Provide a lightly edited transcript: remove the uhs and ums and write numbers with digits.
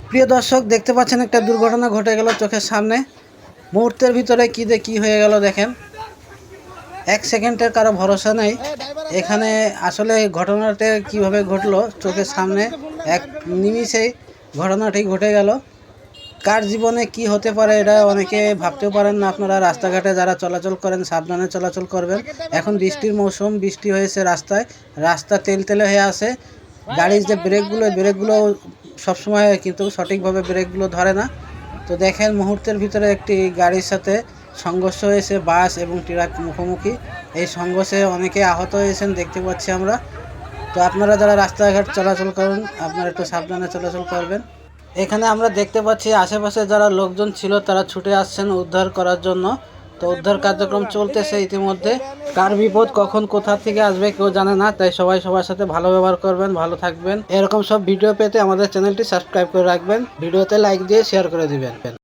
প্রিয় দর্শক, দেখতে পাচ্ছেন একটা দুর্ঘটনা ঘটে গেল চোখের সামনে। মুহূর্তের ভিতরে কি হয়ে গেল দেখেন। এক সেকেন্ডের কারো ভরসা নেই। এখানে আসলে ঘটনাটা কিভাবে ঘটলো চোখের সামনে, এক নিমিষেই ঘটনাটি ঘটে গেল। কার জীবনে কি হতে পারে এটা অনেকে ভাবতেও পারেন না। আপনারা রাস্তাঘাটে যারা চলাচল করেন সাবধানে চলাচল করবেন। এখন বৃষ্টির মৌসুম, বৃষ্টি হয়েছে, রাস্তা তেলতেলে হয়ে আছে। গাড়ির যে ব্রেকগুলো সবসময় কিন্তু সঠিকভাবে ব্রেকগুলো ধরে না। তো দেখেন মুহূর্তের ভিতরে একটি গাড়ির সাথে সংঘর্ষ হয়েছে, বাস এবং ট্রাক মুখোমুখি। এই সংঘর্ষে অনেকে আহত হয়েছেন দেখতে পাচ্ছি আমরা। তো আপনারা যারা রাস্তাঘাট চলাচল করুন আপনারা একটু সাবধানে চলাচল করবেন। এখানে আমরা দেখতে পাচ্ছি আশেপাশে যারা লোকজন ছিল তারা ছুটে আসছেন উদ্ধার করার জন্য। তো উদ্ধার কার্যক্রম চলতেছে ইতিমধ্যে। কার বিপদ কখন কোথা থেকে আসবে কেউ জানে না, তাই সবাই সবার সাথে ভালো ব্যবহার করবেন, ভালো থাকবেন। এরকম সব ভিডিও পেতে আমাদের চ্যানেলটি সাবস্ক্রাইব করে রাখবেন, ভিডিওতে লাইক দিয়ে শেয়ার করে দিবেন।